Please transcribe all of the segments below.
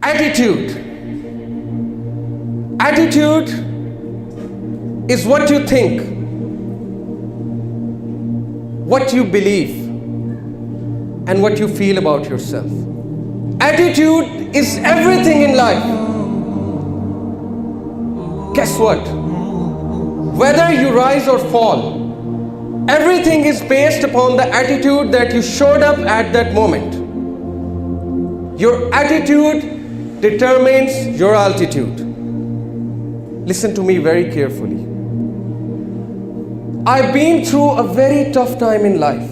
Attitude. Attitude is what you think, what you believe, and what you feel about yourself. Attitude is everything in life. Guess what? Whether you rise or fall, everything is based upon the attitude that you showed up at that moment. Your attitude determines your altitude. Listen to me very carefully. I've been through a very tough time in life.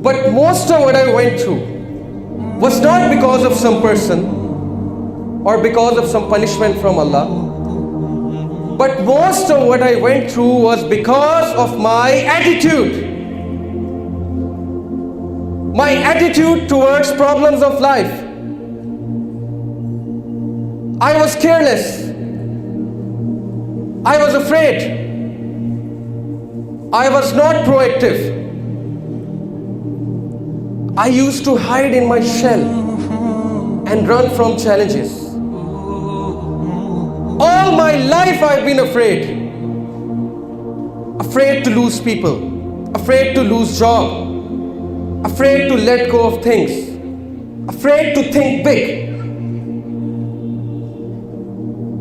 But most of what I went through was not because of some person or because of some punishment from Allah. But most of what I went through was because of my attitude. My attitude towards problems of life. I was careless. I was afraid. I was not proactive. I used to hide in my shell and run from challenges. All my life I've been afraid. Afraid to lose people. Afraid to lose job. Afraid to let go of things. Afraid to think big.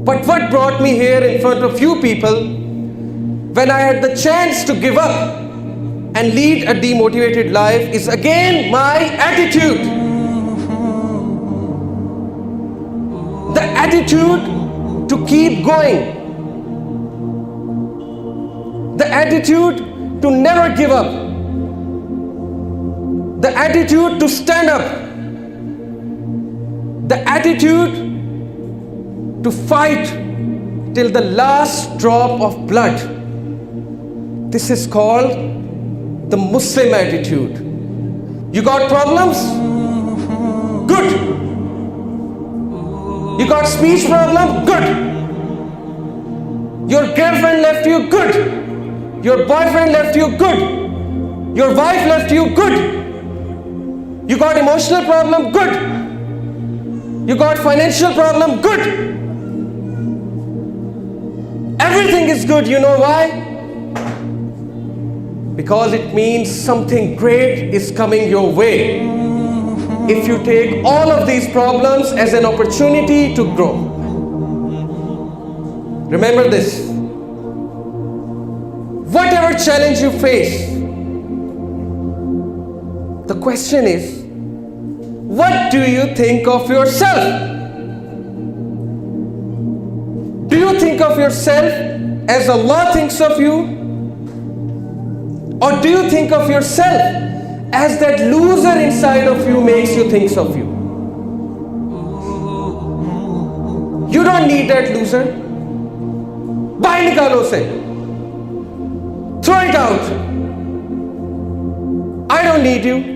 But what brought me here in front of you people, when I had the chance to give up and lead a demotivated life, is again my attitude. The attitude to keep going. The attitude to never give up. The attitude to stand up. The attitude to fight till the last drop of blood. This is called the Muslim attitude. You got problems? Good. You got speech problem? Good. Your girlfriend left you? Good. Your boyfriend left you? Good. Your wife left you? Good. You got emotional problem? Good. You got financial problem? Good. Everything is good. You know why? Because it means something great is coming your way. If you take all of these problems as an opportunity to grow. Remember this. Whatever challenge you face, the question is, what do you think of yourself? Do you think of yourself as Allah thinks of you? Or do you think of yourself as that loser inside of you makes you think of you? You don't need that loser. Bahar nikalo se. Throw it out. I don't need you.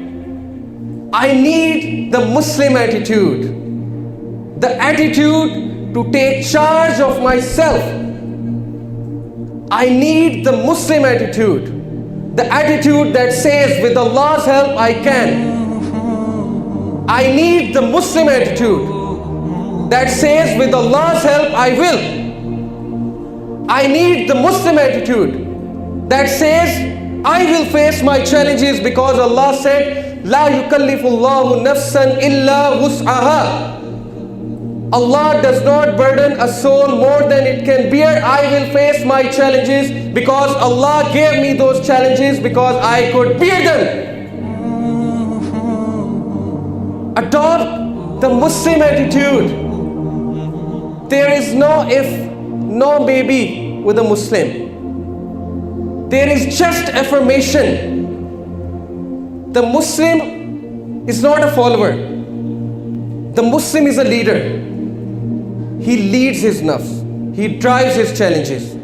I need the Muslim attitude. The attitude to take charge of myself. I need the Muslim attitude. The attitude that says, with Allah's help, I can. I need the Muslim attitude that says, with Allah's help, I will. I need the Muslim attitude that says, I will face my challenges because Allah said, La yukallifullahu nafsan illa wus'aha. Allah does not burden a soul more than it can bear. I will face my challenges because Allah gave me those challenges because I could bear them. Adopt the Muslim attitude. There is no if, no maybe with a Muslim. There is just affirmation. The Muslim is not a follower. The Muslim is a leader. He leads his nafs. He drives his challenges.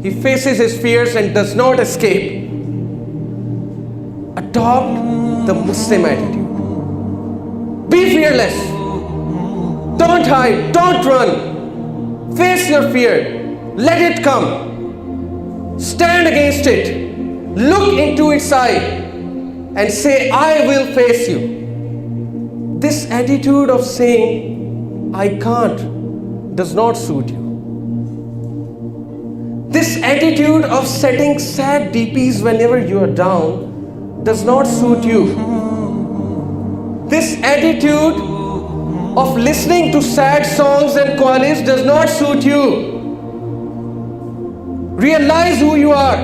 He faces his fears and does not escape. Adopt the Muslim attitude. Be fearless. Don't hide. Don't run. Face your fear. Let it come. Stand against it. Look into its eye and say, I will face you. This attitude of saying, I can't, does not suit you. This attitude of setting sad DPs whenever you are down does not suit you. This attitude of listening to sad songs and qawwali's does not suit you. Realize who you are.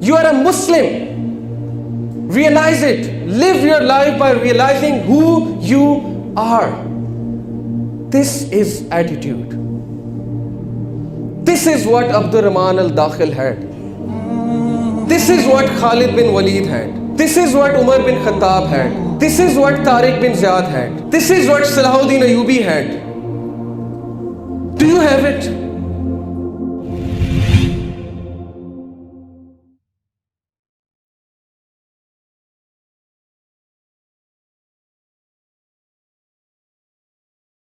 You are a Muslim. Realize it. Live your life by realizing who you are. This is attitude. This is what Abdur Rahman al-Dakhil had. This is what Khalid bin Walid had. This is what Umar bin Khattab had. This is what Tariq bin Ziyad had. This is what Salahuddin Ayyubi had. Do you have it?